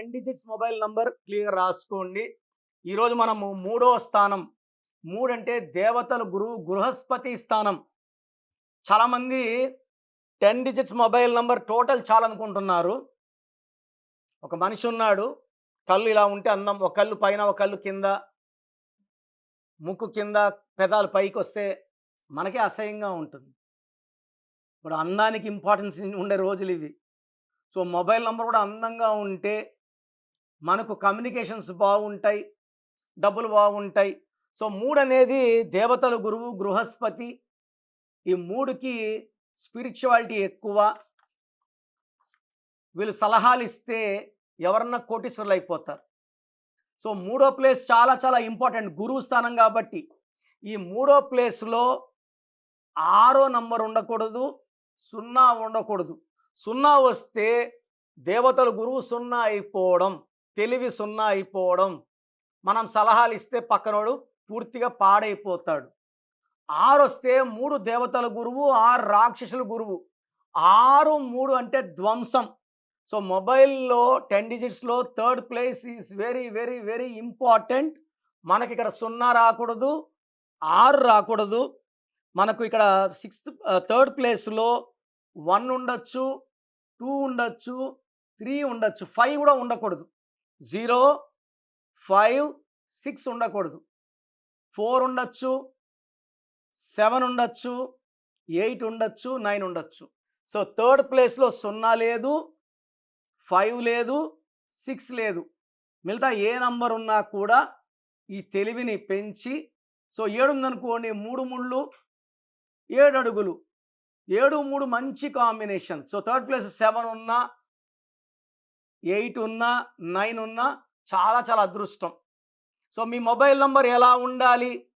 10 digits mobile number clear రాసుకోండి. ఈరోజు మనము మూడో స్థానం. 3 అంటే దేవతల గురువు బృహస్పతి స్థానం. చాలామంది 10 డిజిట్స్ మొబైల్ నంబర్ టోటల్ చాలనుకుంటున్నారు. ఒక మనిషి ఉన్నాడు. కళ్ళు ఇలా ఉంటే అందం. ఒక కళ్ళు పైన, ఒక కళ్ళు కింద, ముక్కు కింద, పెదాలు పైకొస్తే మనకే అసహ్యంగా ఉంటుంది. ఇప్పుడు అందానికి ఇంపార్టెన్స్ ఉండే రోజులివి. సో, మొబైల్ నంబర్ కూడా అందంగా ఉంటే మనకు కమ్యూనికేషన్స్ బాగుంటాయి, డబ్బులు బాగుంటాయి. సో, 3 అనేది దేవతల గురువు బృహస్పతి. ఈ 3కి స్పిరిచువాలిటీ ఎక్కువ. వీళ్ళు సలహాలిస్తే ఎవరన్నా కోటీశ్వరులైపోతారు. సో, మూడో ప్లేస్ చాలా చాలా ఇంపార్టెంట్ గురువు స్థానం కాబట్టి. ఈ మూడో ప్లేస్‌లో ఆరో నంబర్ ఉండకూడదు, 0 ఉండకూడదు. 0 వస్తే దేవతల గురువు 0 అయిపోవడం, తెలివి 0 అయిపోవడం. మనం సలహాలిస్తే పక్కనోడు పూర్తిగా పాడైపోతాడు. 6 వస్తే 3 దేవతల గురువు, 6 రాక్షసుల గురువు. 6, 3 అంటే ధ్వంసం. సో, మొబైల్‌లో 10 డిజిట్స్‌లో third place is very, very, very important. మనకిక్కడ 0 రాకూడదు, 6 రాకూడదు. మనకు ఇక్కడ థర్డ్ ప్లేస్‌లో 1 ఉండొచ్చు, 2 ఉండొచ్చు, 3 ఉండొచ్చు, 5 కూడా ఉండకూడదు. 0, 5, 6 ఉండకూడదు. 4 ఉండొచ్చు, 7 ఉండొచ్చు, 8 ఉండొచ్చు, 9 ఉండొచ్చు. సో, థర్డ్ ప్లేస్‌లో 0 లేదు, 5 లేదు, 6 లేదు. మిగతా ఏ నంబర్ ఉన్నా కూడా ఈ తెలివిని పెంచి, సో, 7 ఉందనుకోండి, 3 ముళ్ళు 7 అడుగులు. 7, 3 మంచి కాంబినేషన్. సో, థర్డ్ ప్లేస్ 7 ఉన్నా, 8 ఉన్నా, 9 ఉన్నా చాలా చాలా అదృష్టం. సో, మీ మొబైల్ నంబర్ ఎలా ఉండాలి